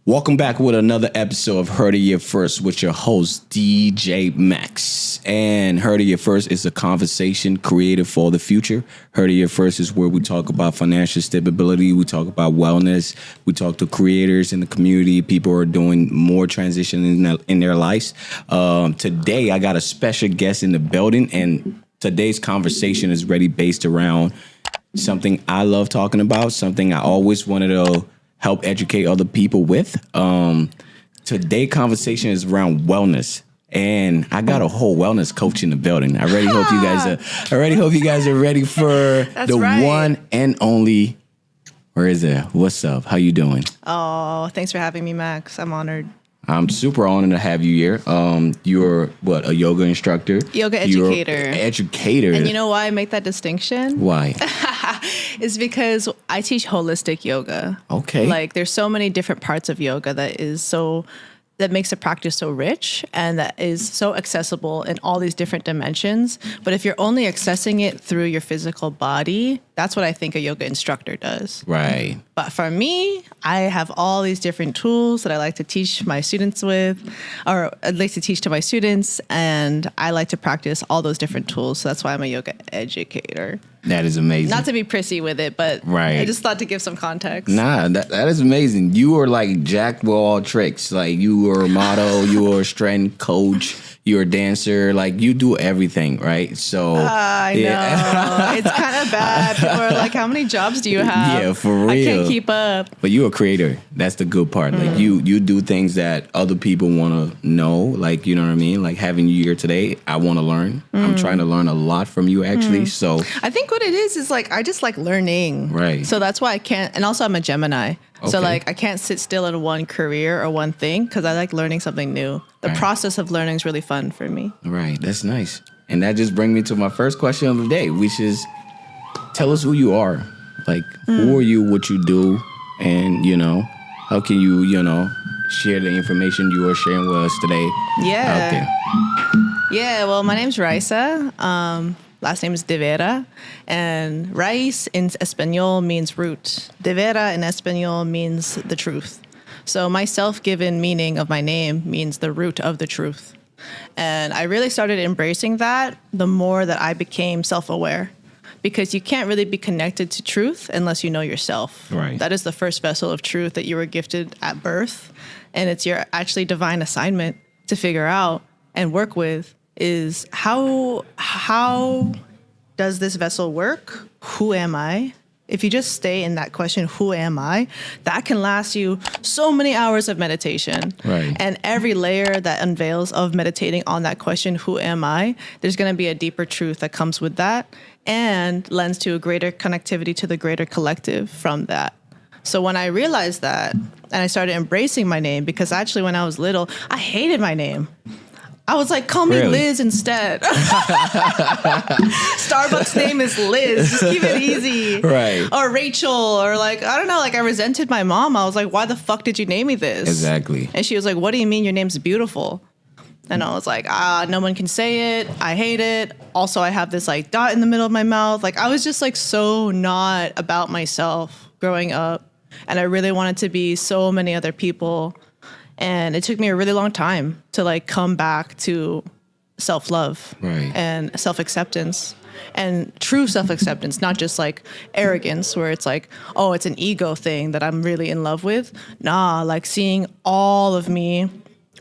Welcome back with another episode of Heard of You First with your host, DJ Max. And Heard of You First is a conversation created for the future. Heard of You First is where we talk about financial stability. We talk about wellness. We talk to creators in the community. People who are doing more transition in their lives. Today, I got a special guest in the building. And today's conversation is really based around something I love talking about, something I always wanted to help educate other people with. Today's conversation is around wellness, and I got a whole wellness coach in the building. I already hope you guys are ready for one and only Raiza. What's up? How you doing? Oh, thanks for having me, Max. I'm honored. I'm super honored to have you here. You're a yoga instructor? Yoga educator. Educator. And you know why I make that distinction? Why? It's because I teach holistic yoga. Okay. Like there's so many different parts of yoga that makes the practice so rich and that is so accessible in all these different dimensions. But if you're only accessing it through your physical body, that's what I think a yoga instructor does. Right. But for me, I have all these different tools that I like to teach my students with, or I'd like to teach to my students, and I like to practice all those different tools. So that's why I'm a yoga educator. That is amazing. Not to be prissy with it, but right. I just thought to give some context. Nah, that is amazing. You are like jack with all tricks. Like you were a model, you were a strength coach, you're a dancer. Like you do everything, right? So I know. It's kind of bad. People are like, how many jobs do you have? Yeah, for real. I can't keep up. But you're a creator. That's the good part. Like you do things that other people want to know. Like, you know what I mean? Like having you here today, I want to learn. I'm trying to learn a lot from you actually. So I think what it is like, I just like learning. Right. So that's why I can't, and also I'm a Gemini. Okay. So like I can't sit still in one career or one thing because I like learning something new. The process of learning is really fun for me. Right. That's nice. And that just brings me to my first question of the day, which is tell us who you are. Like, who are you, what you do, and, how can you, share the information you are sharing with us today out there? Yeah, well, my name's Raisa. Last name is De Vera. And Raiz in Espanol means root. De Vera in Espanol means the truth. So my self-given meaning of my name means the root of the truth. And I really started embracing that the more that I became self-aware. Because you can't really be connected to truth unless you know yourself. Right. That is the first vessel of truth that you were gifted at birth. And it's your actually divine assignment to figure out and work with is how does this vessel work? Who am I? If you just stay in that question, who am I? That can last you so many hours of meditation. Right. And every layer that unveils of meditating on that question, who am I? There's going to be a deeper truth that comes with that and lends to a greater connectivity to the greater collective from that. So when I realized that and I started embracing my name, because actually when I was little, I hated my name. I was like, call me Liz instead. Starbucks name is Liz. Just keep it easy. Right. Or Rachel. Or like, I don't know. Like I resented my mom. I was like, why the fuck did you name me this? Exactly. And she was like, what do you mean your name's beautiful? And I was like, no one can say it. I hate it. Also, I have this like dot in the middle of my mouth. Like I was just like so not about myself growing up. And I really wanted to be so many other people. And it took me a really long time to like come back to self-love and self-acceptance and true self-acceptance, not just like arrogance where it's like, oh, it's an ego thing that I'm really in love with. Nah, like seeing all of me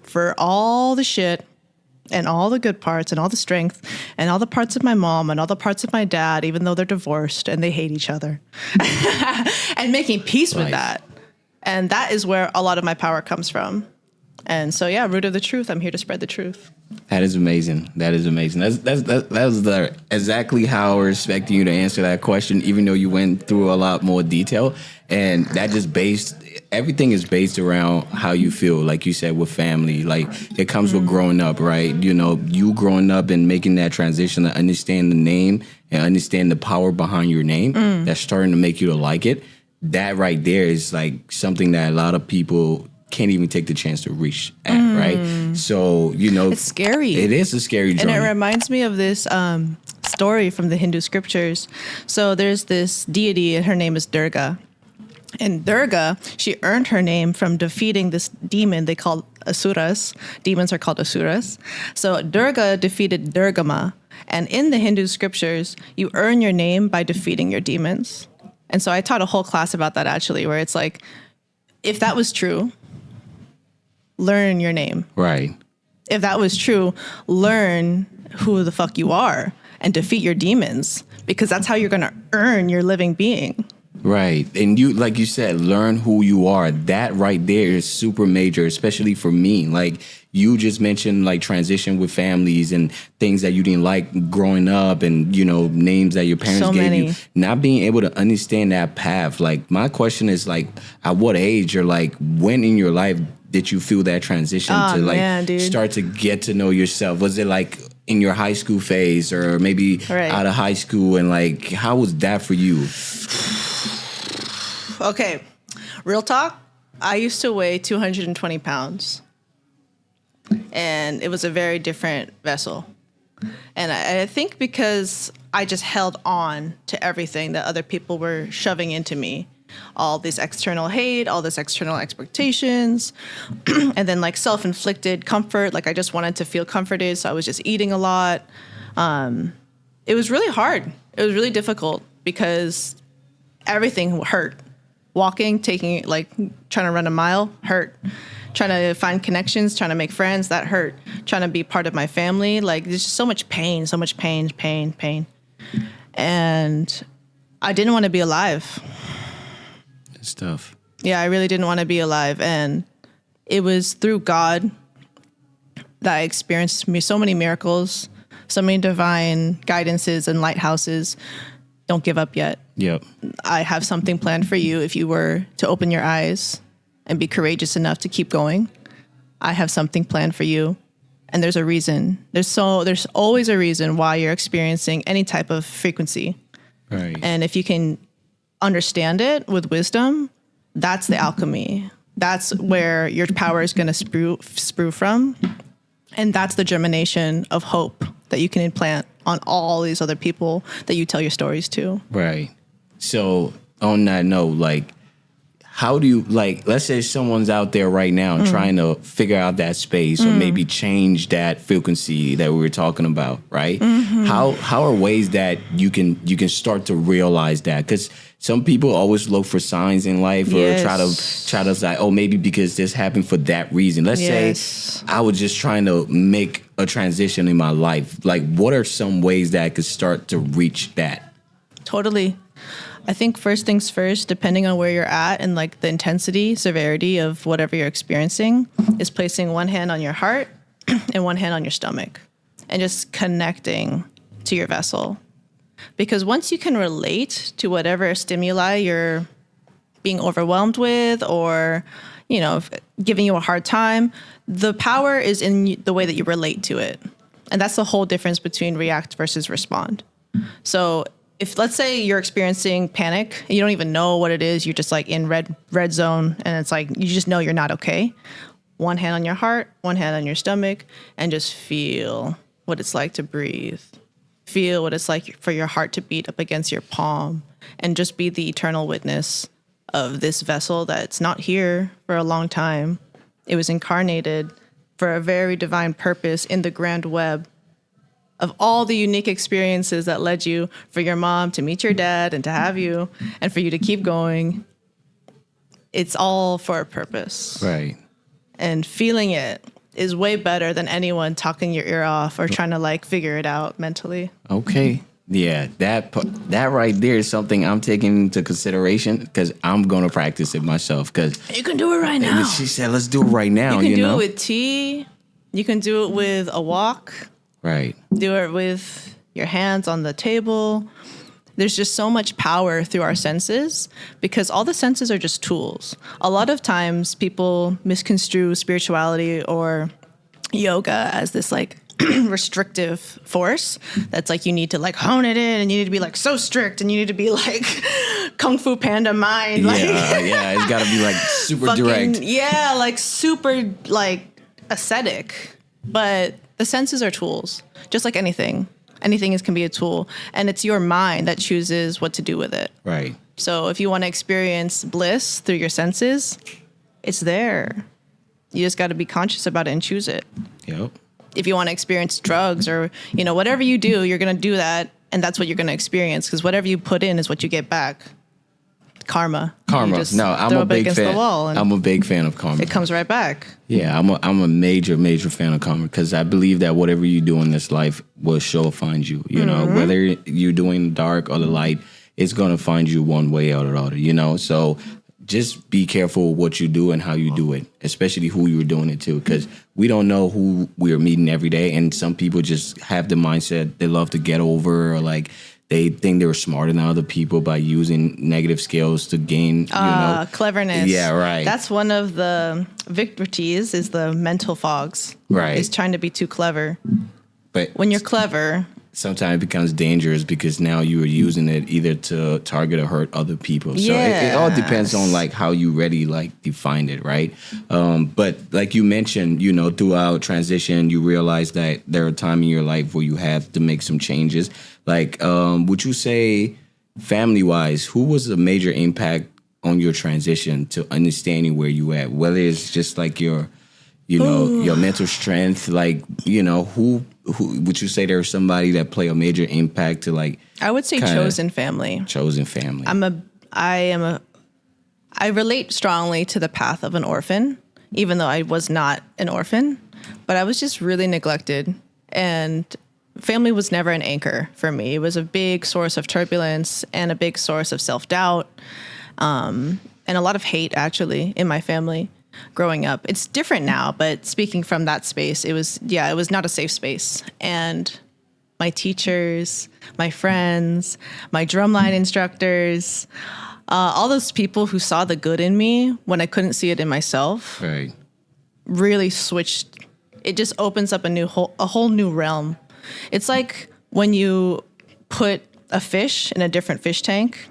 for all the shit and all the good parts and all the strength and all the parts of my mom and all the parts of my dad, even though they're divorced and they hate each other and making peace with that. And that is where a lot of my power comes from. And so, yeah, root of the truth. I'm here to spread the truth. That is amazing. That is amazing. That was exactly how I was expecting you to answer that question, even though you went through a lot more detail. And that just everything is based around how you feel, like you said, with family. Like it comes with growing up, right? You growing up and making that transition to understand the name and understand the power behind your name. That's starting to make you to like it. That right there is like something that a lot of people can't even take the chance to reach at, right? So, it's scary. It is a scary journey. And it reminds me of this story from the Hindu scriptures. So there's this deity, and her name is Durga. And Durga, she earned her name from defeating this demon they call asuras. Demons are called asuras. So Durga defeated Durgama. And in the Hindu scriptures, you earn your name by defeating your demons. And so I taught a whole class about that, actually, where it's like, if that was true, learn your name. Right. If that was true, learn who the fuck you are and defeat your demons, because that's how you're going to earn your living being. Right. And you, like you said, learn who you are. That right there is super major, especially for me. Like you just mentioned, like transition with families and things that you didn't like growing up and, names that your parents gave you. Not being able to understand that path. Like my question is like, at what age or like when in your life did you feel that transition start to get to know yourself? Was it like in your high school phase or maybe out of high school? And like, how was that for you? Okay, real talk. I used to weigh 220 pounds, and it was a very different vessel. And I think because I just held on to everything that other people were shoving into me, all this external hate, all this external expectations, and then like self-inflicted comfort. Like I just wanted to feel comforted, so I was just eating a lot. It was really hard. It was really difficult because everything hurt. Walking, trying to run a mile, hurt. Trying to find connections, trying to make friends, that hurt. Trying to be part of my family, like there's just so much pain. And I didn't want to be alive. It's tough. Yeah, I really didn't want to be alive. And it was through God that I experienced so many miracles, so many divine guidances and lighthouses. Don't give up yet. Yep. I have something planned for you if you were to open your eyes and be courageous enough to keep going. I have something planned for you. And there's a reason. There's always a reason why you're experiencing any type of frequency. Right. And if you can understand it with wisdom, that's the alchemy. That's where your power is going to sprue from. And that's the germination of hope that you can implant on all these other people that you tell your stories to. Right. So on that note, like, how do you, like, let's say someone's out there right now trying to figure out that space or maybe change that frequency that we were talking about, right? How are ways that you can start to realize that? Because some people always look for signs in life or try to say, oh, maybe because this happened for that reason. Let's say I was just trying to make a transition in my life. Like, what are some ways that I could start to reach that? Totally. I think first things first, depending on where you're at and like the intensity, severity of whatever you're experiencing, is placing one hand on your heart and one hand on your stomach and just connecting to your vessel. Because once you can relate to whatever stimuli you're being overwhelmed with or, giving you a hard time, the power is in the way that you relate to it. And that's the whole difference between react versus respond. So if let's say you're experiencing panic, you don't even know what it is, you're just like in red zone and it's like, you just know you're not okay. One hand on your heart, one hand on your stomach, and just feel what it's like to breathe. Feel what it's like for your heart to beat up against your palm and just be the eternal witness of this vessel that's not here for a long time. It was incarnated for a very divine purpose in the grand web of all the unique experiences that led you for your mom to meet your dad and to have you and for you to keep going. It's all for a purpose. Right. And feeling it is way better than anyone talking your ear off or trying to like figure it out mentally. Okay. Yeah, that right there is something I'm taking into consideration because I'm going to practice it myself. Because you can do it right now. She said, let's do it right now. You can do it with tea. You can do it with a walk. Right. Do it with your hands on the table. There's just so much power through our senses because all the senses are just tools. A lot of times people misconstrue spirituality or yoga as this like restrictive force that's like you need to like hone it in and you need to be like so strict and you need to be like Kung Fu Panda mind. Like, yeah, it's got to be like super direct. Yeah, like super like ascetic. But the senses are tools, just like anything. Anything can be a tool, and it's your mind that chooses what to do with it. Right. So if you want to experience bliss through your senses, it's there. You just got to be conscious about it and choose it. Yep. If you want to experience drugs or, whatever you do, you're going to do that. And that's what you're going to experience, because whatever you put in is what you get back. Karma. No, I'm a big fan. I'm a big fan of karma. It comes right back. Yeah, I'm a major fan of karma, because I believe that whatever you do in this life will sure find you. You know, whether you're doing the dark or the light, it's gonna find you one way or the other. So just be careful what you do and how you do it, especially who you're doing it to, because we don't know who we're meeting every day, and some people just have the mindset they love to get over, or like they think they're smarter than other people by using negative skills to gain, cleverness. Yeah, right. That's one of the victories, is the mental fogs. Right. Is trying to be too clever. But when you're clever, sometimes it becomes dangerous, because now you are using it either to target or hurt other people. So it all depends on like how you really like define it, right? But like you mentioned, throughout transition, you realize that there are times in your life where you have to make some changes. Like, would you say, family-wise, who was a major impact on your transition to understanding where you at? Whether it's just like your mental strength, like, who would you say there's somebody that play a major impact to like? I would say chosen family. Chosen family. I relate strongly to the path of an orphan, even though I was not an orphan, but I was just really neglected, and family was never an anchor for me. It was a big source of turbulence and a big source of self-doubt, and a lot of hate actually in my family growing up. It's different now, but speaking from that space, it was not a safe space. And my teachers, my friends, my drumline instructors, all those people who saw the good in me when I couldn't see it in myself, right, really switched. It just opens up a whole new realm. It's like when you put a fish in a different fish tank,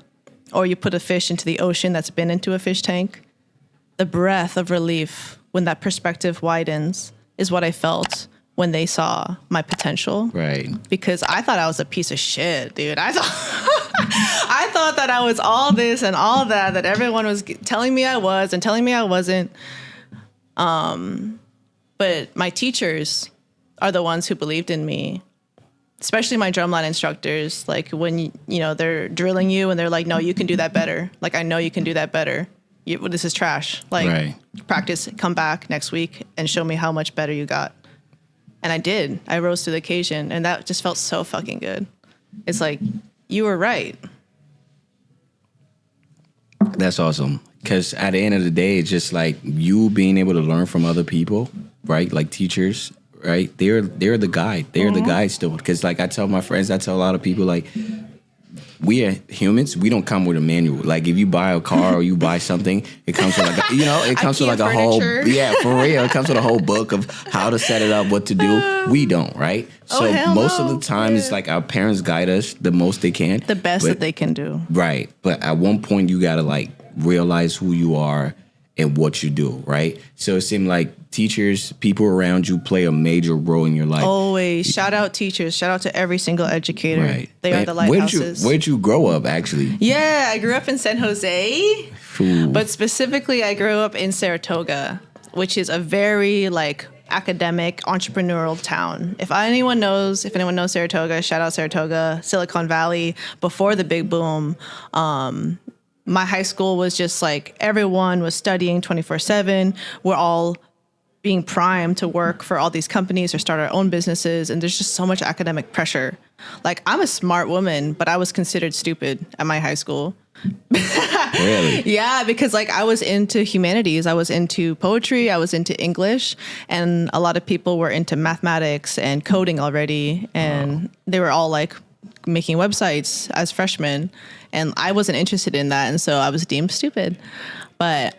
or you put a fish into the ocean that's been into a fish tank. The breath of relief when that perspective widens is what I felt when they saw my potential. Right. Because I thought I was a piece of shit, dude. I thought that I was all this and all that everyone was telling me I was and telling me I wasn't. But my teachers are the ones who believed in me, especially my drumline instructors. Like when, they're drilling you and they're like, no, you can do that better. Like, I know you can do that better. This is trash. Like, right. Practice, come back next week and show me how much better you got. And I did. I rose to the occasion, and that just felt so fucking good. It's like, you were right. That's awesome. Because at the end of the day, it's just like you being able to learn from other people, right? Like teachers, right? They're the guide. They're the guide still. Because like I tell my friends, I tell a lot of people, like, we are humans. We don't come with a manual. Like if you buy a car or you buy something, it comes with like it comes with like a whole for real. It comes with a whole book of how to set it up, what to do. We don't, right? So most of the time, it's like our parents guide us the most they can, the best that they can do. Right, but at one point you gotta like realize who you are and what you do, right? So it seemed like teachers, people around you play a major role in your life. Always. Shout out teachers. Shout out to every single educator. Right. They are the lighthouses. Where'd you grow up, actually? Yeah, I grew up in San Jose. Ooh. But specifically, I grew up in Saratoga, which is a very, like, academic, entrepreneurial town. If anyone knows Saratoga, shout out Saratoga, Silicon Valley, before the big boom. My high school was just like everyone was studying 24/7. We're all being primed to work for all these companies or start our own businesses. And there's just so much academic pressure. Like, I'm a smart woman, but I was considered stupid at my high school. Really? Yeah, because like I was into humanities. I was into poetry. I was into English. And a lot of people were into mathematics and coding already. And they were all like making websites as freshmen. And I wasn't interested in that. And so I was deemed stupid. But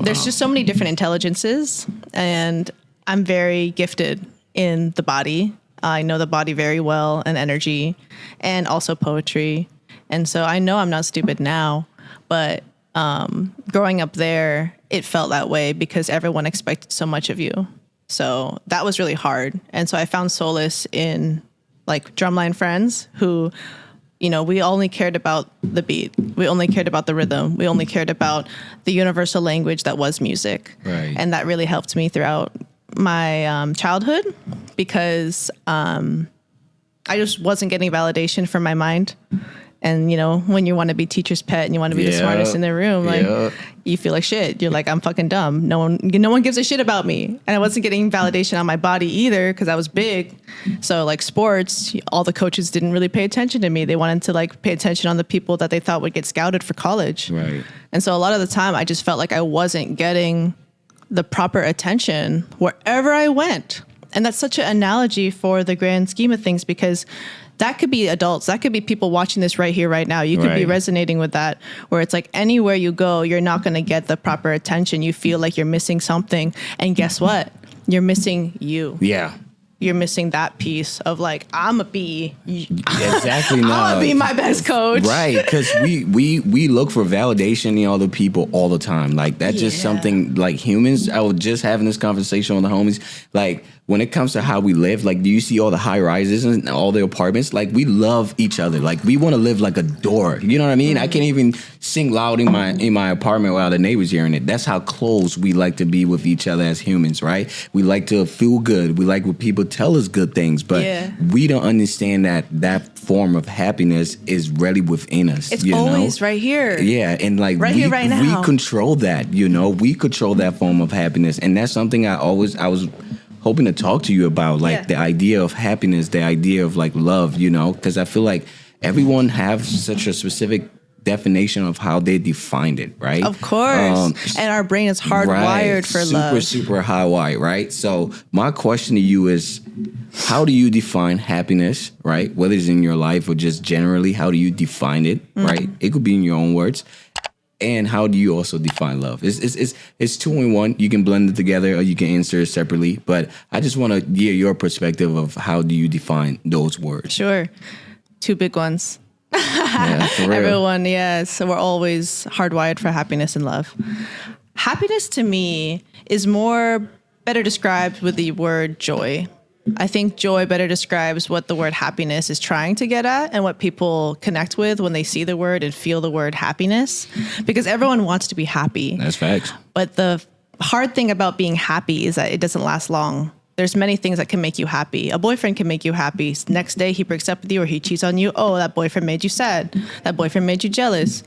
there's just so many different intelligences. And I'm very gifted in the body. I know the body very well, and energy, and also poetry. And so I know I'm not stupid now, but growing up there, it felt that way because everyone expected so much of you. So that was really hard. And so I found solace in like drumline friends who, you know, we only cared about the beat. We only cared about the rhythm. We only cared about the universal language that was music. Right. And that really helped me throughout my childhood because I just wasn't getting validation from my mind. And, you know, when you want to be teacher's pet and you want to be the smartest in the room, like you feel like shit. You're like, I'm fucking dumb. No one gives a shit about me. And I wasn't getting validation on my body either because I was big. So like sports, all the coaches didn't really pay attention to me. They wanted to like pay attention on the people that they thought would get scouted for college. Right. And so a lot of the time I just felt like I wasn't getting the proper attention wherever I went. And that's such an analogy for the grand scheme of things because that could be adults. That could be people watching this right here, right now. You could be resonating with that, where it's like anywhere you go, you're not going to get the proper attention. You feel like you're missing something. And guess what? You're missing you. Yeah. You're missing that piece of like, I'm a be. Exactly. No. I'm gonna be my best coach. Right. Because we look for validation in other people all the time. Like that's just something like humans. I was just having this conversation with the homies. Like when it comes to how we live, like do you see all the high rises and all the apartments? Like we love each other. Like we want to live like a door. You know what I mean? I can't even sing loud in my apartment while the neighbors hearing it. That's how close we like to be with each other as humans, right? We like to feel good. We like when people tell us good things, but we don't understand that form of happiness is really within us. It's always right here. Yeah, and like here, right now. we control that. You know, we control that form of happiness, and that's something I was hoping to talk to you about, like the idea of happiness, the idea of like love. You know, because I feel like everyone have such a specific definition of how they defined it, right? Of course. And our brain is hardwired for love. Super hardwired, right? So my question to you is, how do you define happiness, right? Whether it's in your life or just generally, how do you define it, right? It could be in your own words. And how do you also define love? It's two in one. You can blend it together or you can answer it separately. But I just want to hear your perspective of how do you define those words? Sure. Two big ones. Yeah, for real. Everyone, yes. So we're always hardwired for happiness and love. Happiness to me is better described with the word joy. I think joy better describes what the word happiness is trying to get at and what people connect with when they see the word and feel the word happiness. Because everyone wants to be happy. That's facts. But the hard thing about being happy is that it doesn't last long. There's many things that can make you happy. A boyfriend can make you happy. Next day he breaks up with you or he cheats on you. Oh, that boyfriend made you sad. That boyfriend made you jealous.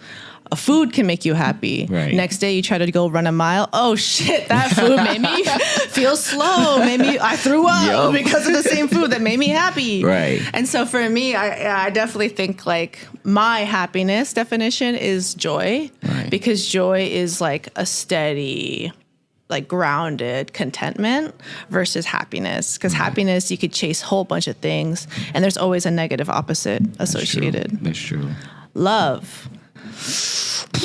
A food can make you happy. Right. Next day you try to go run a mile. Oh shit, that food made me feel slow. I threw up because of the same food that made me happy. Right. And so for me, I definitely think like my happiness definition is joy. Right. Because joy is like a steady, like grounded contentment versus happiness. Because happiness, you could chase a whole bunch of things and there's always a negative opposite associated. That's true. Love. That's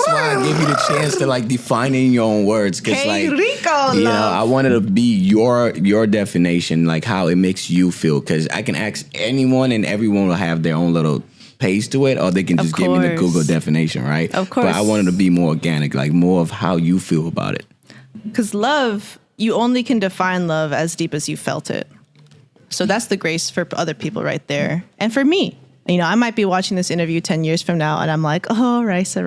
why I gave you the chance to like define it in your own words. Cause like, rico, you know, love. I wanted to be your definition, like how it makes you feel. Cause I can ask anyone and everyone will have their own little pace to it, or they can just give me the Google definition, right? Of course. But I wanted to be more organic, like more of how you feel about it. Because love, you only can define love as deep as you felt it. So that's the grace for other people right there. And for me, you know, I might be watching this interview 10 years from now and I'm like, oh, Raisa.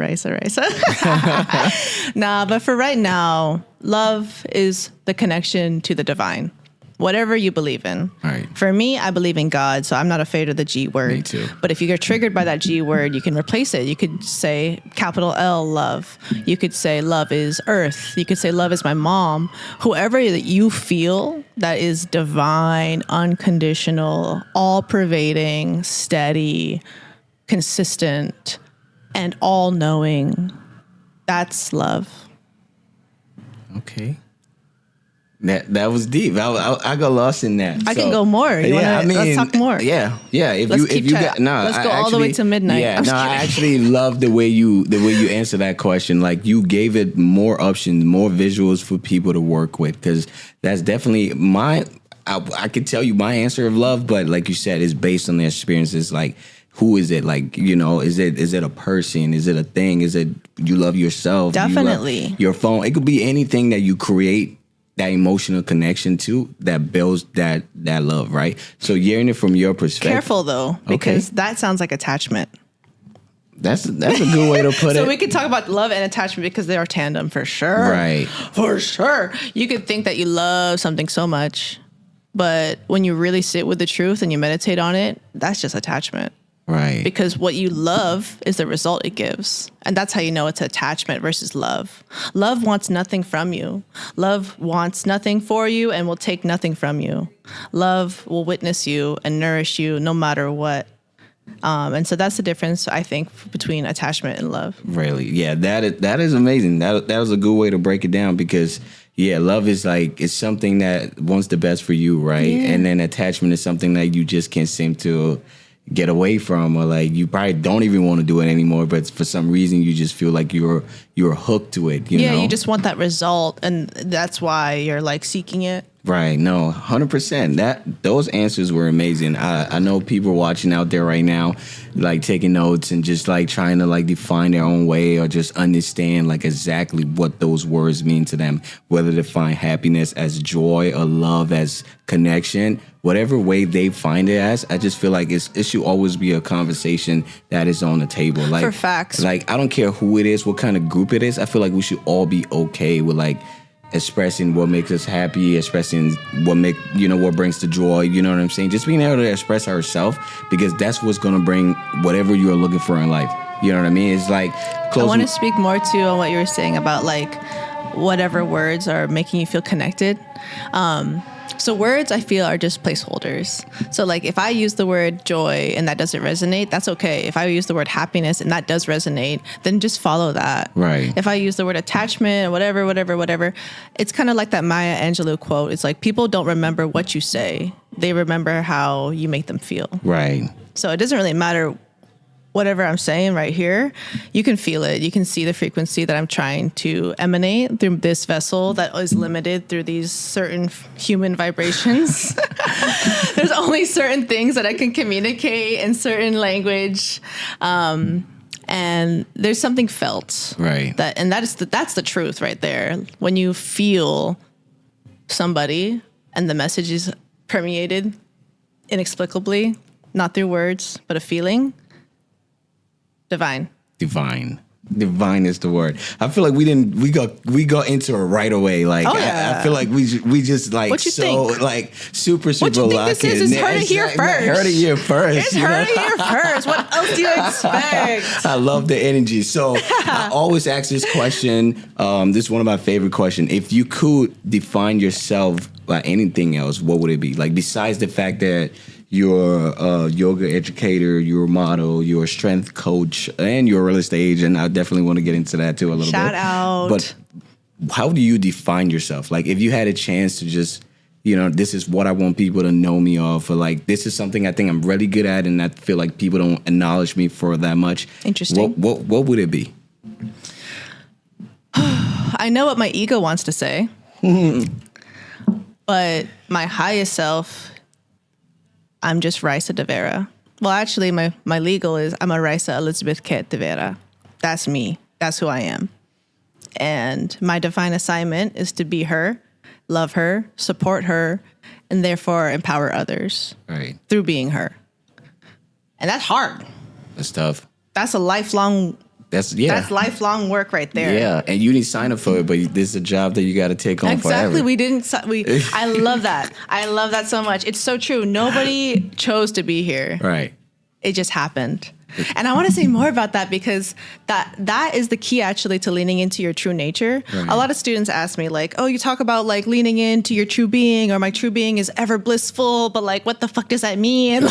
Nah, but for right now, love is the connection to the divine. Whatever you believe in. Right. For me, I believe in God, so I'm not afraid of the G word. Me too. But if you get triggered by that G word, you can replace it. You could say capital L, love. You could say love is earth. You could say love is my mom. Whoever that you feel that is divine, unconditional, all-pervading, steady, consistent, and all-knowing, that's love. Okay. That was deep. I got lost in that. I can go more. Let's talk more. Yeah. Let's go all the way to midnight. Yeah. I actually love the way you answer that question. Like you gave it more options, more visuals for people to work with, because that's definitely I could tell you my answer of love, but like you said, it's based on the experiences. Like, who is it? Like, is it a person? Is it a thing? Is it you love yourself? Definitely. You love your phone. It could be anything that you create that emotional connection to that builds that love, right? So hearing it from your perspective. Careful though, because that sounds like attachment. That's a good way to put it. So we could talk about love and attachment because they are tandem for sure. Right. For sure. You could think that you love something so much, but when you really sit with the truth and you meditate on it, that's just attachment. Right. Because what you love is the result it gives. And that's how you know it's attachment versus love. Love wants nothing from you. Love wants nothing for you and will take nothing from you. Love will witness you and nourish you no matter what. And so that's the difference, I think, between attachment and love. Really? Yeah, that is amazing. That was a good way to break it down because, yeah, love is like, it's something that wants the best for you, right? Yeah. And then attachment is something that you just can't seem to get away from, or like you probably don't even want to do it anymore, but for some reason you just feel like you're hooked to it, you know? You just want that result, and that's why you're like seeking it. Right. No, 100%. Those answers were amazing. I know people watching out there right now, like taking notes and just like trying to like define their own way or just understand like exactly what those words mean to them, whether they find happiness as joy or love as connection, whatever way they find it as. I just feel like it should always be a conversation that is on the table. Like, for facts. Like, I don't care who it is, what kind of group it is. I feel like we should all be okay with like expressing what makes us happy, expressing what brings the joy, you know what I'm saying? Just being able to express ourselves, because that's what's going to bring whatever you're looking for in life. You know what I mean? It's like I want to speak more too on what you were saying about like whatever words are making you feel connected. So words, I feel, are just placeholders. So like if I use the word joy and that doesn't resonate, that's okay. If I use the word happiness and that does resonate, then just follow that. Right. If I use the word attachment, whatever, it's kind of like that Maya Angelou quote. It's like people don't remember what you say. They remember how you make them feel. Right. So it doesn't really matter whatever I'm saying right here. You can feel it. You can see the frequency that I'm trying to emanate through this vessel that is limited through these certain human vibrations. There's only certain things that I can communicate in certain language. And there's something felt. Right. That's the truth right there. When you feel somebody and the message is permeated inexplicably, not through words, but a feeling. Divine is the word. I feel like we got into it right away. Like, I feel like we just like, what you so think? like super what you think lucky. This is? It's heard it here first. Heard it here first. It's heard it here first. What else do you expect? I love the energy. So I always ask this question. This is one of my favorite questions. If you could define yourself by anything else, what would it be? Like, besides the fact that you're a yoga educator, you're a model, you're a strength coach, and you're a real estate agent. I definitely want to get into that too a little bit. Shout out. But how do you define yourself? Like, if you had a chance to just, this is what I want people to know me of, or like, this is something I think I'm really good at, and I feel like people don't acknowledge me for that much. Interesting. What would it be? I know what my ego wants to say, but my highest self, I'm just Raisa De Vera. Well, actually, my legal is I'm a Raisa Elizabeth Ket De Vera. That's me. That's who I am. And my divine assignment is to be her, love her, support her, and therefore empower others through being her. And that's hard. That's tough. That's a lifelong. That's lifelong work right there. Yeah, and you didn't sign up for it, but this is a job that you got to take on forever. Exactly. I love that. I love that so much. It's so true. Nobody chose to be here. Right. It just happened. And I want to say more about that because that is the key actually to leaning into your true nature. Right. A lot of students ask me like, oh, you talk about like leaning into your true being, or my true being is ever blissful, but like, what the fuck does that mean?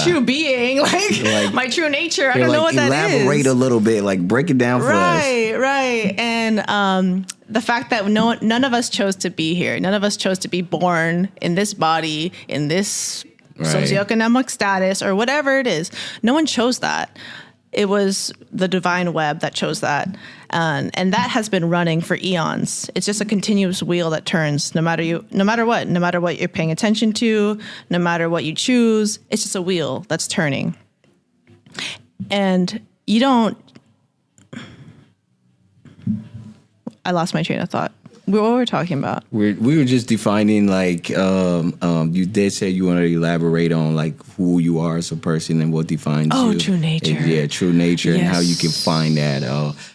True being, like my true nature. I don't know what that is. Elaborate a little bit, like break it down for us. Right. And the fact that none of us chose to be here. None of us chose to be born in this body, in this socioeconomic status, or whatever it is. No one chose that. It was the divine web that chose that. And that has been running for eons. It's just a continuous wheel that turns no matter what you're paying attention to, no matter what you choose. It's just a wheel that's turning. And I lost my train of thought. What were we talking about? We were just defining, like, you did say you wanted to elaborate on, like, who you are as a person and what defines you. Oh, true nature. True nature, yes. and how you can find that.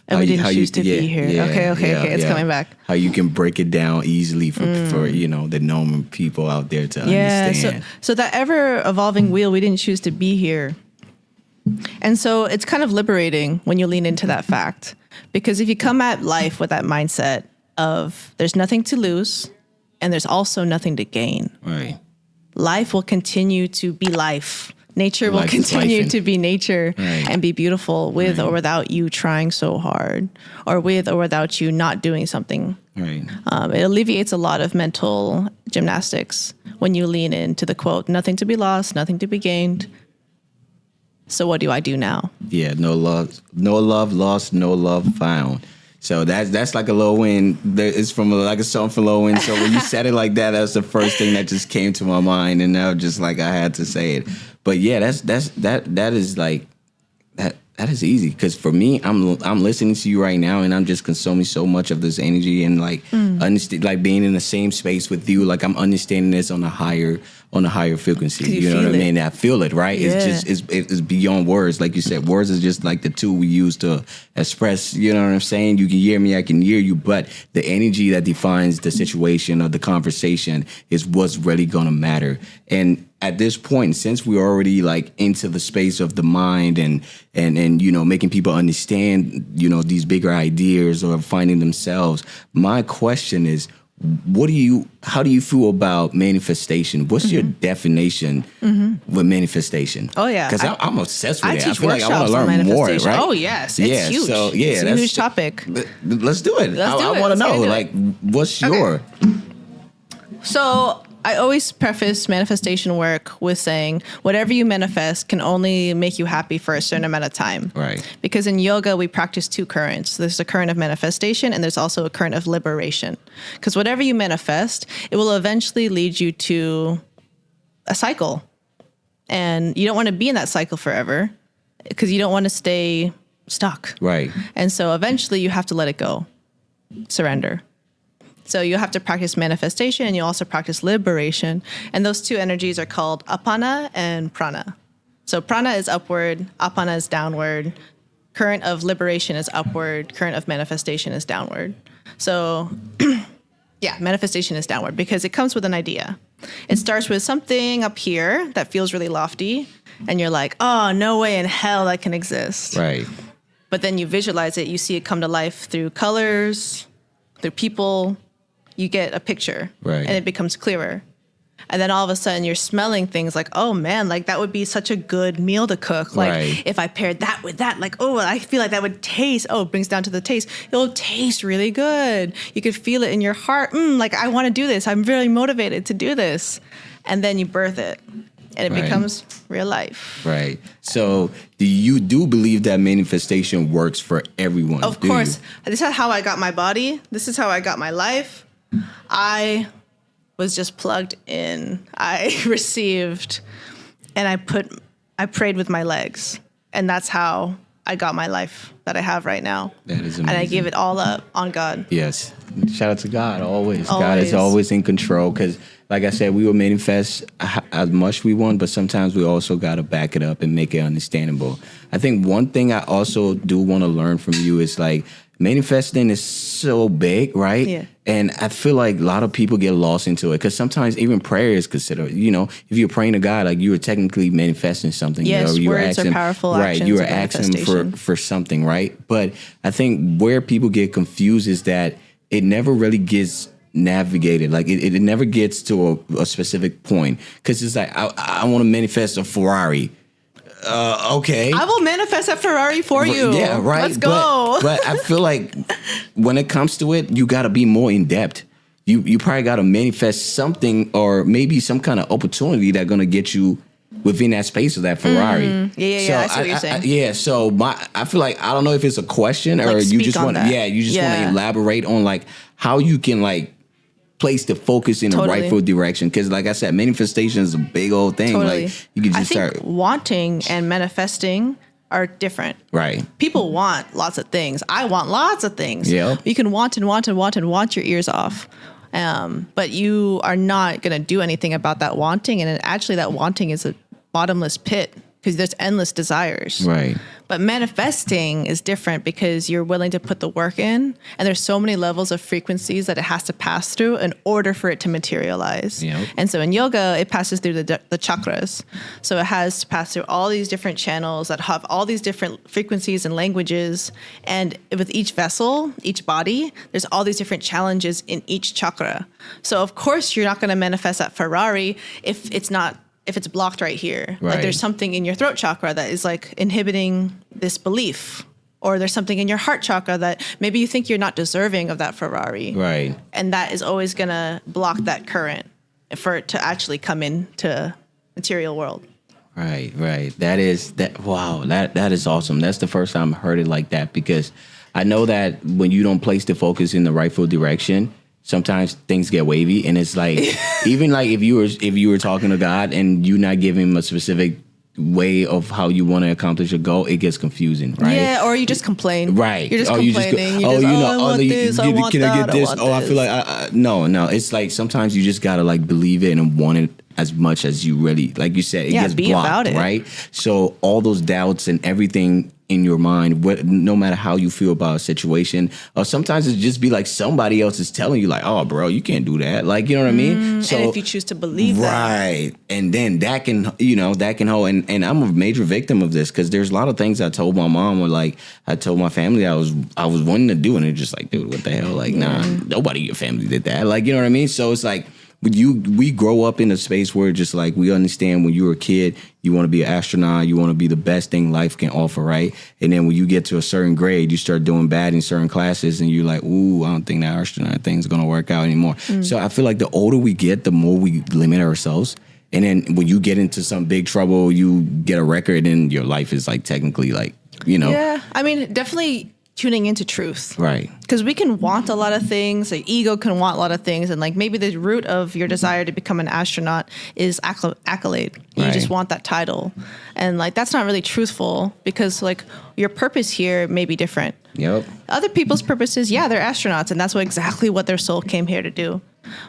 And we didn't choose to be here. Okay, it's coming back. How you can break it down easily for the normal people out there to understand. So that ever-evolving wheel, we didn't choose to be here. And so it's kind of liberating when you lean into that fact. Because if you come at life with that mindset of there's nothing to lose and there's also nothing to gain. Right. Life will continue to be life. Nature will continue to be nature and be beautiful with or without you trying so hard, or with or without you not doing something. Right. It alleviates a lot of mental gymnastics when you lean into the quote, nothing to be lost, nothing to be gained. So what do I do now? Yeah, no love lost, no love found. So that's like a Lil Wayne. It's from like a song from Lil Wayne. So when you said it like that, that's the first thing that just came to my mind, and now just like I had to say it. But yeah, that is like that is easy, because for me, I'm listening to you right now, and I'm just consuming so much of this energy, and like understand, like being in the same space with you, like I'm understanding this on a higher frequency. You know what I mean? I feel it, right? Yeah. It's beyond words. Like you said, words is just like the tool we use to express, you know what I'm saying? You can hear me, I can hear you, but the energy that defines the situation or the conversation is what's really gonna matter. And at this point, since we're already like into the space of the mind and making people understand, these bigger ideas or finding themselves, my question is, how do you feel about manifestation? What's your definition with manifestation? Oh yeah, because I'm obsessed with it. Teach I feel like I want to workshops learn more, right? Oh yes, it's huge. So it's a huge topic. Let's do it. I want to know, like, what's your? So I always preface manifestation work with saying whatever you manifest can only make you happy for a certain amount of time. Right. Because in yoga, we practice two currents. There's a current of manifestation and there's also a current of liberation. Because whatever you manifest, it will eventually lead you to a cycle. And you don't want to be in that cycle forever because you don't want to stay stuck. Right. And so eventually you have to let it go. Surrender. So you have to practice manifestation and you also practice liberation. And those two energies are called apana and prana. So prana is upward, apana is downward. Current of liberation is upward, current of manifestation is downward. So yeah, manifestation is downward because it comes with an idea. It starts with something up here that feels really lofty. And you're like, oh, no way in hell that can exist. Right. But then you visualize it, you see it come to life through colors, through people. You get a picture, right, and it becomes clearer. And then all of a sudden you're smelling things like, oh man, like that would be such a good meal to cook. Like if I paired that with that, like, oh, I feel like that would taste, it brings down to the taste. It'll taste really good. You could feel it in your heart. Like I want to do this. I'm really motivated to do this. And then you birth it and it becomes real life. Right. So you do believe that manifestation works for everyone? Of course. This is how I got my body. This is how I got my life. I was just plugged in. I received, and I prayed with my legs, and that's how I got my life that I have right now. That is amazing. And I give it all up on God. Yes. Shout out to God always. God is always in control because, like I said, we will manifest as much we want, but sometimes we also got to back it up and make it understandable. I think one thing I also do want to learn from you is like manifesting is so big, right? Yeah. And I feel like a lot of people get lost into it because sometimes even prayer is considered, if you're praying to God, like you are technically manifesting something. Yes, you words are powerful actions. Right, you are asking for something, right? But I think where people get confused is that it never really gets navigated. Like it never gets to a specific point because it's like, I want to manifest a Ferrari. Okay. I will manifest a Ferrari for you. Yeah, right. Let's go. But I feel like when it comes to it, you got to be more in depth. You probably got to manifest something or maybe some kind of opportunity that's going to get you within that space of that Ferrari. Yeah. I see what you're saying. So I feel like, I don't know if it's a question or Like, you just speak on want that. you just want to elaborate on like how you can like place the focus in the rightful direction. Because like I said, manifestation is a big old thing. Totally. Like you can just start wanting and manifesting are different. Right. People want lots of things. I want lots of things. Yeah. You can want and want and want and want your ears off. But you are not going to do anything about that wanting. And actually that wanting is a bottomless pit because there's endless desires. Right. But manifesting is different because you're willing to put the work in, and there's so many levels of frequencies that it has to pass through in order for it to materialize. Yep. And so in yoga, it passes through the chakras. So it has to pass through all these different channels that have all these different frequencies and languages. And with each vessel, each body, there's all these different challenges in each chakra. So of course, you're not going to manifest that Ferrari if it's blocked right here. Right. Like there's something in your throat chakra that is like inhibiting this belief. Or there's something in your heart chakra that maybe you think you're not deserving of that Ferrari. Right. And that is always going to block that current for it to actually come into material world. Right. Wow. That is awesome. That's the first time I heard it like that, because I know that when you don't place the focus in the rightful direction, sometimes things get wavy, and it's like even like if you were talking to God and you're not giving him a specific way of how you want to accomplish a goal, it gets confusing, right? Yeah, or you just complain. Right. You're just complaining. I want this, I want that, I want I feel like no. It's like sometimes you just gotta like believe it and want it as much as you really, like you said, it gets be blocked, about it. right? So all those doubts and everything in your mind, no matter how you feel about a situation, or sometimes it just be like somebody else is telling you like, oh bro, you can't do that, like, you know what I mean? So and if you choose to believe that, right, and then that can hold, and I'm a major victim of this, because there's a lot of things I told my mom, or like I told my family I was wanting to do, and they're just like, dude, what the hell, like, nah, nobody in your family did that, like, you know what I mean? So it's like we grow up in a space where just like we understand when you're a kid, you want to be an astronaut, you want to be the best thing life can offer, right? And then when you get to a certain grade, you start doing bad in certain classes, and you're like, ooh, I don't think that astronaut thing's going to work out anymore. So I feel like the older we get, the more we limit ourselves. And then when you get into some big trouble, you get a record, and your life is like technically like, you know. Yeah, I mean, definitely tuning into truth. Right. Because we can want a lot of things. The ego can want a lot of things. And like maybe the root of your desire to become an astronaut is accolade. You just want that title. And like that's not really truthful, because like your purpose here may be different. Yep. Other people's purposes, they're astronauts, and that's exactly what their soul came here to do.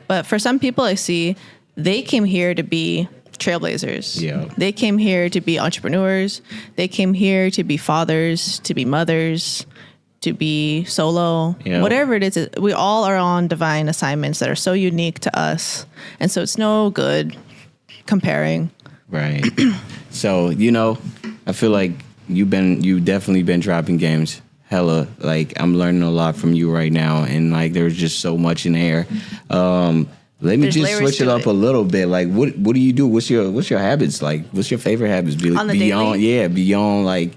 But for some people I see, they came here to be trailblazers. Yeah. They came here to be entrepreneurs. They came here to be fathers, to be mothers, to be solo, whatever it is. We all are on divine assignments that are so unique to us. And so it's no good comparing. Right. So, I feel like you've definitely been dropping games. Hella, like I'm learning a lot from you right now, and like there's just so much in there. Let me just switch it up a little bit. Like, what do you do? What's your habits like? What's your favorite habits on the beyond? daily? Yeah, beyond like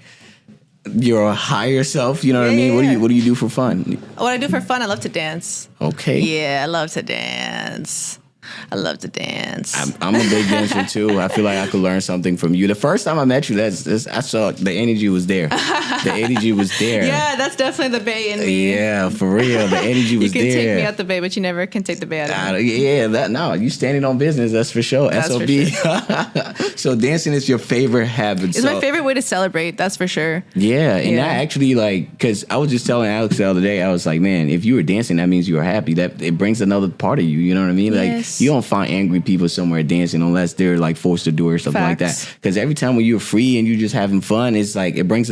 your higher self. You know what I mean? Yeah. What do you do for fun? What I do for fun, I love to dance. Okay. Yeah, I love to dance. I'm a big dancer too. I feel like I could learn something from you. The first time I met you, I saw the energy was there. The energy was there. Yeah, that's definitely the Bay in me. Yeah, for real. The energy was there. You can take me out the Bay, but you never can take the Bay out of me. You standing on business, that's for sure. That's SOB. for sure. So dancing is your favorite habit. It's my favorite way to celebrate, that's for sure. Yeah, and I actually because I was just telling Alex the other day, I was like, man, if you were dancing, that means you were happy. That it brings another part of you, you know what I mean? Yes. Like, you don't find angry people somewhere dancing unless they're like forced to do it or something like that. Because every time when you're free and you're just having fun, it's like it brings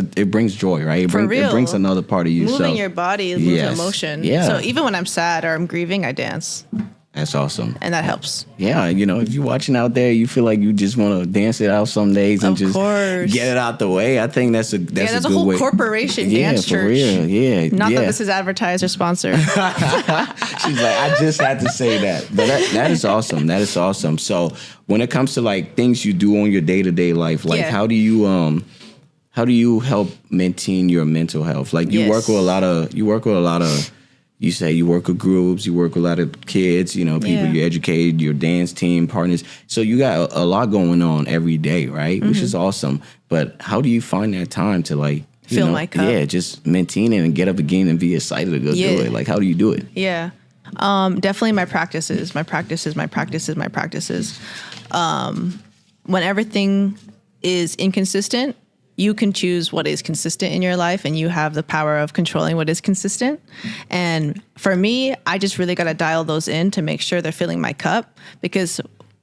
joy, right? It brings another part of you. Moving your body is moving emotion. Yeah. So even when I'm sad or I'm grieving, I dance. That's awesome. And that helps. Yeah, if you're watching out there, you feel like you just want to dance it out some days and just get it out the way. I think that's a good way. A whole corporation dance church. For real. Yeah, Not that this is advertised or sponsored. She's like, I just had to say that. But that is awesome. That is awesome. So when it comes to like things you do on your day-to-day life, like how do you help maintain your mental health? Like you work with a lot of You say you work with groups, you work with a lot of kids, you know, people you educate, your dance team partners. So you got a lot going on every day, right? Which is awesome. But how do you find that time to like fill my cup? Yeah, just maintain it and get up again and be excited to go do it. Like, how do you do it? Yeah. Definitely my practices. When everything is inconsistent, you can choose what is consistent in your life, and you have the power of controlling what is consistent. And for me, I just really got to dial those in to make sure they're filling my cup, because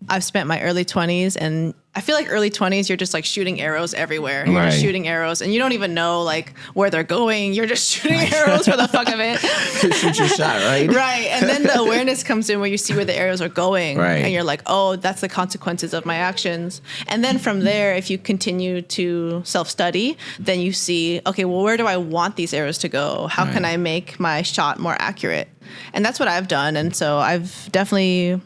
I've spent my early 20s, and I feel like early 20s, you're just like shooting arrows everywhere. You're just shooting arrows, and you don't even know like where they're going. You're just shooting arrows for the fuck of it. Shoot your shot, right? Right. And then the awareness comes in where you see where the arrows are going. Right. And you're like, oh, that's the consequences of my actions. And then from there, if you continue to self-study, then you see, okay, well, where do I want these arrows to go? How can I make my shot more accurate? And that's what I've done. And so I've definitely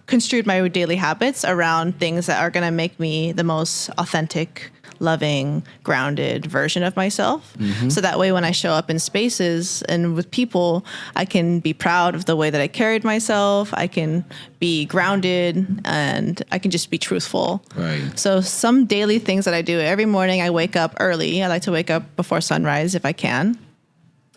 construed my daily habits around things that are going to make me the most authentic, loving, grounded version of myself. So that way when I show up in spaces and with people, I can be proud of the way that I carried myself. I can be grounded, and I can just be truthful. Right. So some daily things that I do every morning, I wake up early. I like to wake up before sunrise if I can.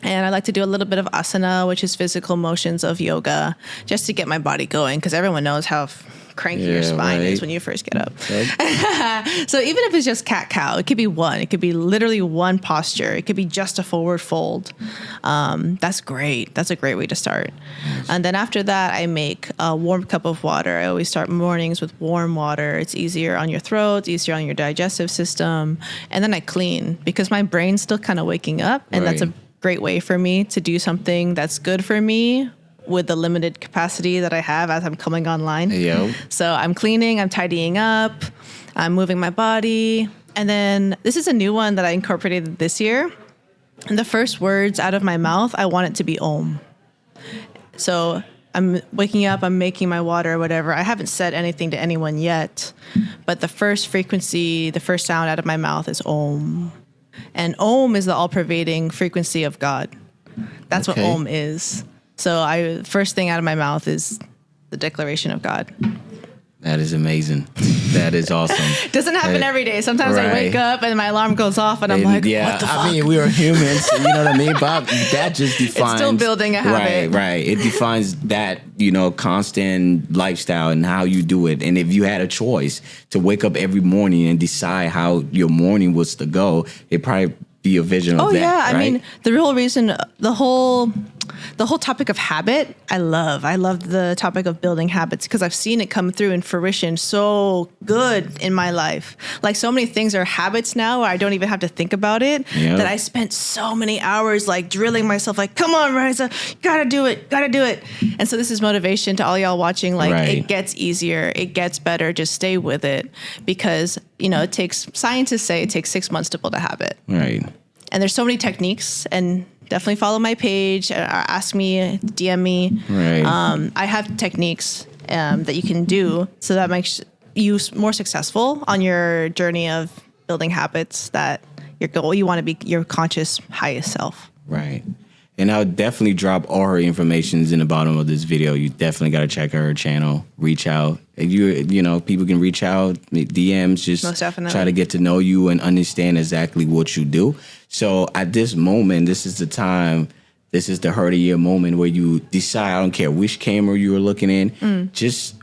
And I like to do a little bit of asana, which is physical motions of yoga, just to get my body going, because everyone knows how cranky your spine is when you first get up. So even if it's just cat-cow, it could be one. It could be literally one posture. It could be just a forward fold. That's great. That's a great way to start. And then after that, I make a warm cup of water. I always start mornings with warm water. It's easier on your throat. It's easier on your digestive system. And then I clean, because my brain's still kind of waking up, and that's a great way for me to do something that's good for me with the limited capacity that I have as I'm coming online. So I'm cleaning, I'm tidying up, I'm moving my body. And then this is a new one that I incorporated this year. And the first words out of my mouth, I want it to be Om. So I'm waking up, I'm making my water or whatever. I haven't said anything to anyone yet, but the first frequency, the first sound out of my mouth is Om. And Om is the all-pervading frequency of God. That's what Om is. So first thing out of my mouth is the declaration of God. That is amazing. That is awesome. Doesn't happen every day. Sometimes I wake up and my alarm goes off and I'm like, what the fuck? I mean, we are humans, you know what I mean? But that just defines... It's still building a habit. Right. It defines that, constant lifestyle and how you do it. And if you had a choice to wake up every morning and decide how your morning was to go, it'd probably be a vision of that. Oh, yeah. Right? I mean, the real reason, the whole topic of habit, I love the topic of building habits, because I've seen it come through in fruition so good in my life. Like, so many things are habits now where I don't even have to think about it, that I spent so many hours like drilling myself, like, come on, Raiza, gotta do it. And so this is motivation to all y'all watching. Like, it gets easier, it gets better, just stay with it, because, scientists say it takes 6 months to build a habit. Right. And there's so many techniques, and definitely follow my page, ask me, DM me. Right. I have techniques that you can do, so that makes you more successful on your journey of building habits that you want to be your conscious highest self. Right. And I'll definitely drop all her informations in the bottom of this video. You definitely got to check her channel, reach out. If people can reach out, DMs, just try to get to know you and understand exactly what you do. So at this moment, this is the time, this is the heart of your moment where you decide, I don't care which camera you are looking in, just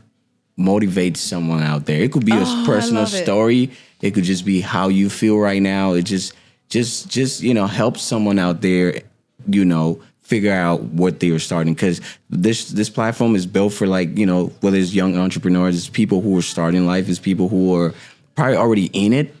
motivate someone out there. It could be a personal story. It could just be how you feel right now. It just help someone out there, figure out what they are starting, because this platform is built for whether it's young entrepreneurs, it's people who are starting life, it's people who are probably already in it.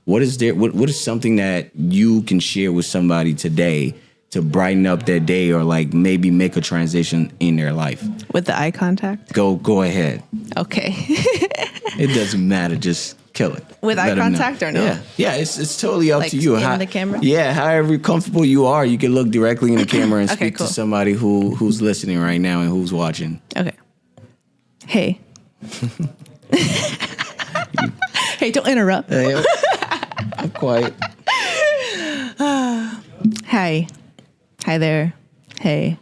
What is something that you can share with somebody today to brighten up their day, or maybe make a transition in their life? With the eye contact? Go ahead. Okay. It doesn't matter, just kill it. With eye contact or no? Yeah, it's totally up to you. In the camera? Yeah, however comfortable you are, you can look directly in the camera and speak to somebody who's listening right now and who's watching. Okay. Hey. Hey, don't interrupt. Hey, I'm quiet. Hi. Hi there. Hey.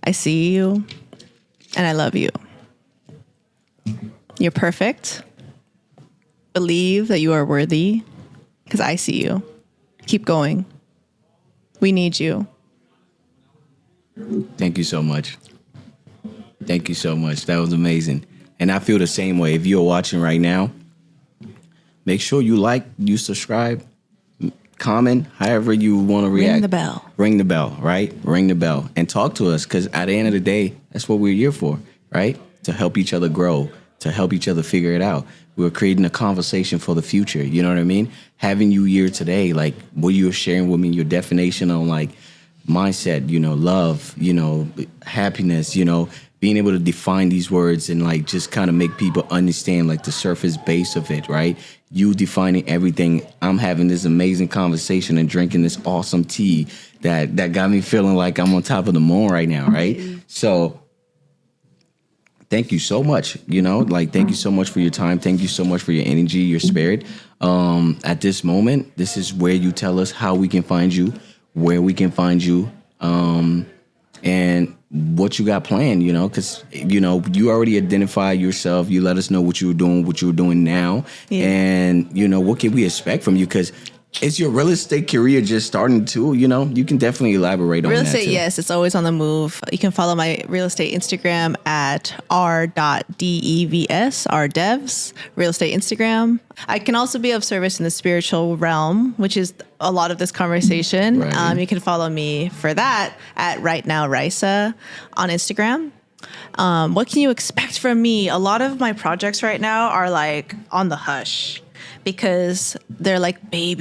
I see you, and I love you. You're perfect. Believe that you are worthy, because I see you. Keep going. We need you. Thank you so much. Thank you so much. That was amazing. And I feel the same way. If you're watching right now, make sure you like, you subscribe, comment, however you want to react. Ring the bell. Ring the bell, right? Ring the bell and talk to us, because at the end of the day, that's what we're here for, right? To help each other grow, to help each other figure it out. We're creating a conversation for the future. You know what I mean? Having you here today, like what you're sharing with me, your definition on like mindset, love, happiness, being able to define these words and like just kind of make people understand like the surface base of it, right? You defining everything. I'm having this amazing conversation and drinking this awesome tea that got me feeling like I'm on top of the moon right now, right? So thank you so much, thank you so much for your time. Thank you so much for your energy, your spirit. At this moment, this is where you tell us how we can find you, where we can find you, and what you got planned, because, you already identify yourself. You let us know what you're doing now. Yeah. And, what can we expect from you? Because is your real estate career just starting too? You can definitely elaborate on that. Real estate, yes, it's always on the move. You can follow my real estate Instagram at r.devs, rdevs, real estate Instagram. I can also be of service in the spiritual realm, which is a lot of this conversation. Right. You can follow me for that at Right Now Raisa on Instagram. What can you expect from me? A lot of my projects right now are like on the hush, because they're like in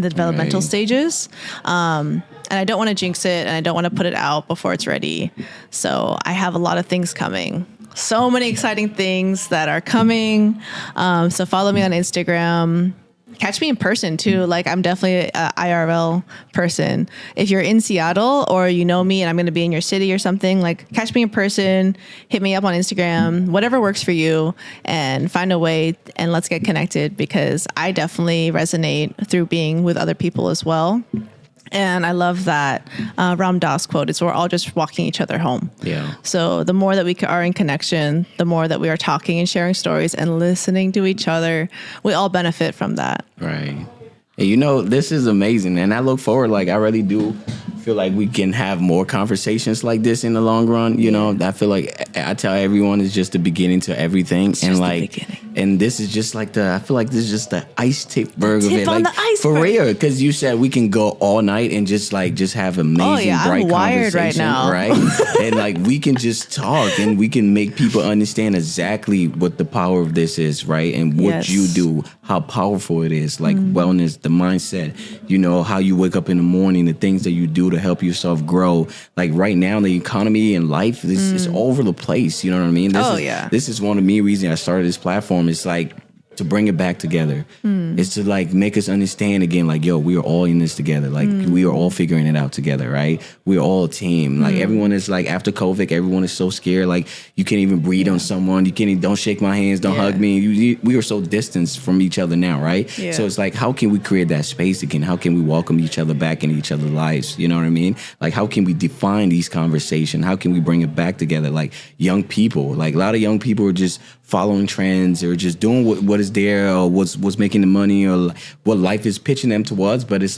the developmental stages. And I don't want to jinx it, and I don't want to put it out before it's ready. So I have a lot of things coming. So many exciting things that are coming. So follow me on Instagram. Catch me in person too. Like, I'm definitely an IRL person. If you're in Seattle or you know me and I'm going to be in your city or something, like, catch me in person, hit me up on Instagram, whatever works for you, and find a way, and let's get connected, because I definitely resonate through being with other people as well. And I love that Ram Dass quote. It's, we're all just walking each other home. Yeah. So the more that we are in connection, the more that we are talking and sharing stories and listening to each other, we all benefit from that. Right. And this is amazing. And I look forward, I really do feel like we can have more conversations like this in the long run. I feel like I tell everyone it's just the beginning to everything. It's and like, the beginning. And this is just like I feel like this is just the iceberg of it. On the iceberg. For real. Because you said we can go all night and just have amazing, bright I'm wired conversation. Right now. Right? And we can just talk and we can make people understand exactly what the power of this is, right? And what you do, how powerful it is, wellness, the mindset, how you wake up in the morning, the things that you do to help yourself grow. Like right now, the economy and life is all over the place. You know what I mean? This is one of the main reasons I started this platform. It's to bring it back together. It's to make us understand again, we are all in this together. We are all figuring it out together, right? We're all a team. Everyone is after COVID, everyone is so scared. You can't even breathe on someone. You can't, don't shake my hands, don't hug me. We are so distanced from each other now, right? Yeah. So it's how can we create that space again? How can we welcome each other back into each other's lives? You know what I mean? How can we define these conversations? How can we bring it back together? Young people, a lot of young people are just following trends or just doing what is there or what's making the money or what life is pitching them towards. But it's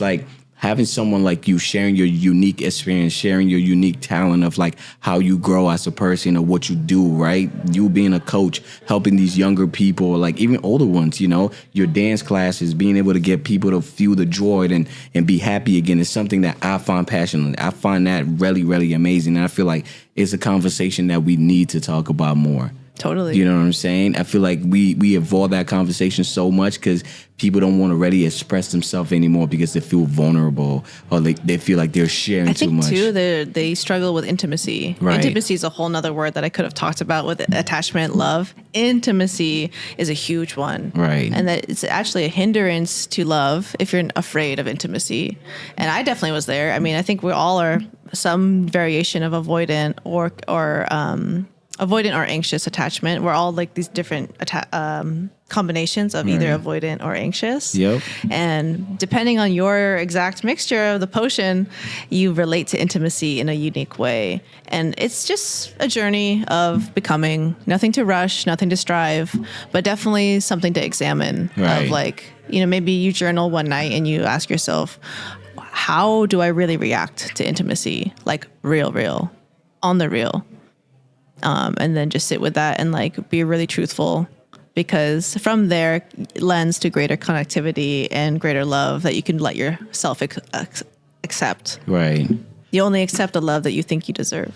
having someone like you sharing your unique experience, sharing your unique talent of how you grow as a person or what you do, right? You being a coach, helping these younger people, even older ones, your dance classes, being able to get people to feel the joy and be happy again is something that I find passionate. I find that really, really amazing. And I feel like it's a conversation that we need to talk about more. Totally. You know what I'm saying? I feel like we avoid that conversation so much because people don't want to really express themselves anymore because they feel vulnerable or they feel like they're sharing too much. I think, too, they struggle with intimacy. Right. Intimacy is a whole nother word that I could have talked about with attachment, love. Intimacy is a huge one. Right. And that it's actually a hindrance to love if you're afraid of intimacy. And I definitely was there. I mean, I think we all are some variation of avoidant or avoidant or anxious attachment. We're all like these different combinations of either avoidant or anxious. Yep. And depending on your exact mixture of the potion, you relate to intimacy in a unique way. And it's just a journey of becoming. Nothing to rush, nothing to strive, but definitely something to examine. Right. Of like, maybe you journal one night and you ask yourself, how do I really react to intimacy? Like real, on the real. And then just sit with that and like be really truthful, because from there lends to greater connectivity and greater love that you can let yourself accept. Right. You only accept the love that you think you deserve.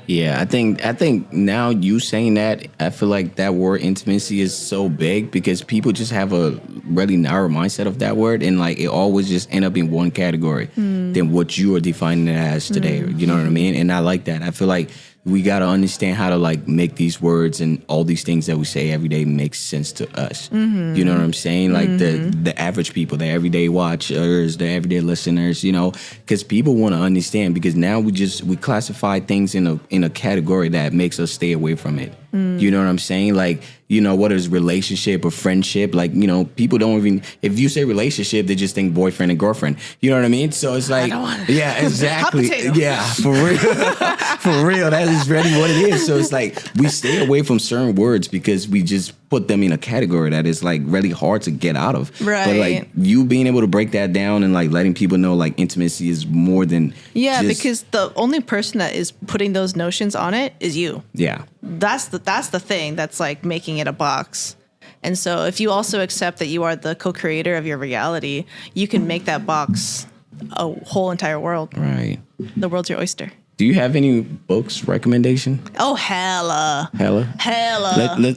Yeah, I think now you saying that, I feel like that word intimacy is so big because people just have a really narrow mindset of that word, and like it always just end up in one category than what you are defining it as today. You know what I mean? And I like that. I feel like we got to understand how to like make these words and all these things that we say every day make sense to us. You know what I'm saying? Like the average people, the everyday watchers, the everyday listeners, because people want to understand, because now we classify things in a category that makes us stay away from it. You know what I'm saying? Like, what is relationship or friendship? Like, people don't even, if you say relationship, they just think boyfriend and girlfriend. You know what I mean? So it's like, yeah, exactly. Yeah, for real. For real. That is really what it is. So it's like we stay away from certain words because we just put them in a category that is like really hard to get out of. Right. But like you being able to break that down and like letting people know like intimacy is more than because the only person that is putting those notions on it is you. Yeah. That's the thing that's like making it a box. And so if you also accept that you are the co-creator of your reality, you can make that box a whole entire world. Right. The world's your oyster. Do you have any books recommendation? Oh, hella.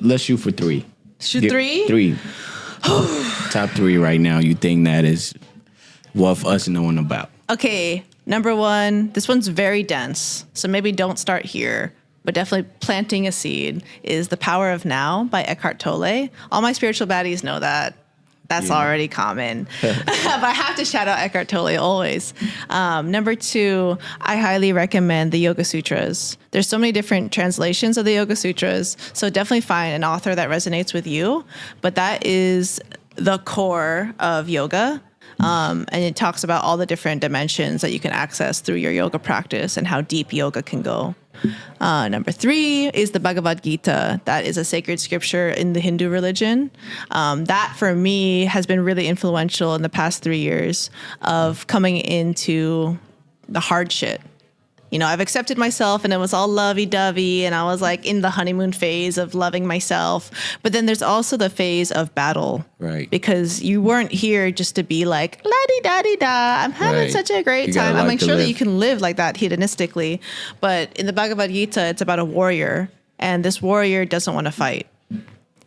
Let's shoot for 3. Shoot 3? 3. Top 3 right now you think that is worth us knowing about. Okay, number 1. This one's very dense, so maybe don't start here. But definitely planting a seed is The Power of Now by Eckhart Tolle. All my spiritual baddies know that. That's already common. But I have to shout out Eckhart Tolle always. Number 2, I highly recommend the Yoga Sutras. There's so many different translations of the Yoga Sutras, so definitely find an author that resonates with you. But that is the core of yoga. And it talks about all the different dimensions that you can access through your yoga practice and how deep yoga can go. Number 3 is the Bhagavad Gita. That is a sacred scripture in the Hindu religion. That for me has been really influential in the past 3 years of coming into the hard shit. I've accepted myself and it was all lovey-dovey and I was like in the honeymoon phase of loving myself. But then there's also the phase of battle. Right. Because you weren't here just to be like, la-di-da-di-da, I'm having such a great time. I'm sure that you can live like that hedonistically. But in the Bhagavad Gita, it's about a warrior. And this warrior doesn't want to fight.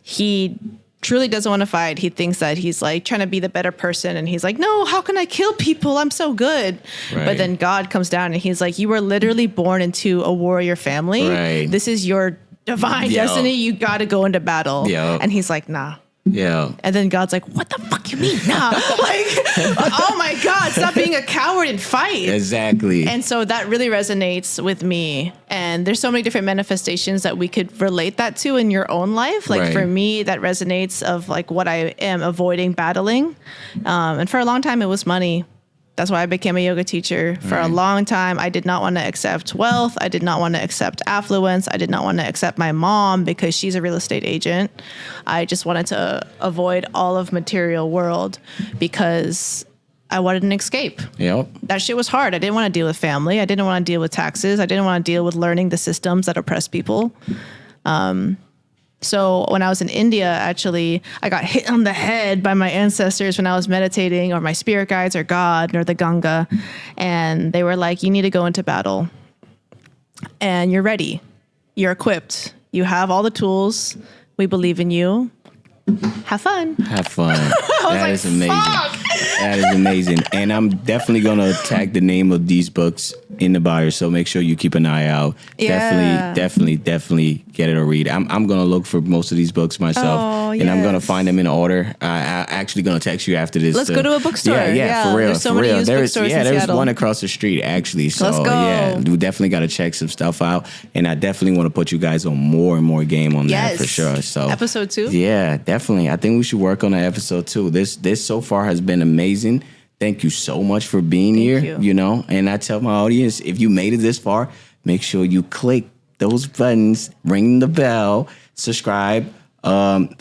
He truly doesn't want to fight. He thinks that he's like trying to be the better person. And he's like, no, how can I kill people? I'm so good. Right. But then God comes down and he's like, you were literally born into a warrior family. Right. This is your divine destiny. You got to go into battle. And he's like, nah. Yeah. And then God's like, what the fuck you mean? Nah. Like, oh my God, stop being a coward and fight. Exactly. And so that really resonates with me. And there's so many different manifestations that we could relate that to in your own life. Like for me, that resonates of like what I am avoiding battling. And for a long time, it was money. That's why I became a yoga teacher. For a long time, I did not want to accept wealth. I did not want to accept affluence. I did not want to accept my mom because she's a real estate agent. I just wanted to avoid all of material world because I wanted an escape. Yep. That shit was hard. I didn't want to deal with family. I didn't want to deal with taxes. I didn't want to deal with learning the systems that oppress people. So when I was in India, actually, I got hit on the head by my ancestors when I was meditating, or my spirit guides, or God, or the Ganga. And they were like, you need to go into battle. And you're ready. You're equipped. You have all the tools. We believe in you. Have fun. Have fun. That is amazing. Fuck. That is amazing. And I'm definitely going to tag the name of these books in the bio, so make sure you keep an eye out. Yeah. Definitely get it a read. I'm going to look for most of these books myself, and I'm going to find them in order. I actually gonna text you after this. Let's go to a bookstore. Yeah, for real. There's so for many real. used bookstores in there's Seattle. one across the street actually. So Let's go. yeah, we definitely got to check some stuff out, and I definitely want to put you guys on more and more game on that for sure. So episode 2. Yeah, definitely. I think we should work on an episode 2. This so far has been amazing. Thank you so much for being here. You know, and I tell my audience, if you made it this far, make sure you click those buttons, ring the bell, subscribe,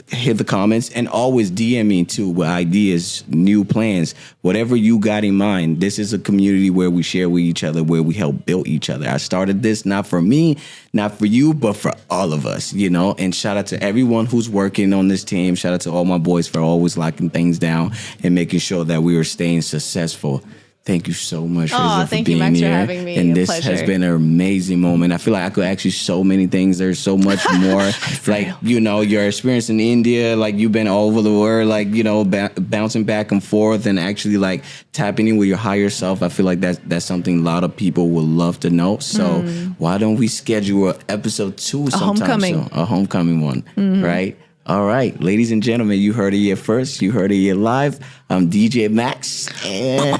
hit the comments, and always DM me too with ideas, new plans, whatever you got in mind. This is a community where we share with each other, where we help build each other. I started this not for me, not for you, but for all of us, you know. And shout out to everyone who's working on this team. Shout out to all my boys for always locking things down and making sure that we are staying successful. Thank you so much, Raiza, for being Max, here. for having me. And this pleasure. has been an amazing moment. I feel like I could ask you so many things. There's so much more. Like, you know, your experience in India, like you've been all over the world, like, you know, bouncing back and forth and actually like tapping in with your higher self. I feel like that's something a lot of people would love to know. So why don't we schedule an episode 2 sometime soon? A homecoming one, right? All right, ladies and gentlemen, you heard it here first. You heard it here live. I'm DJ Max, and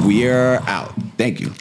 we are out. Thank you.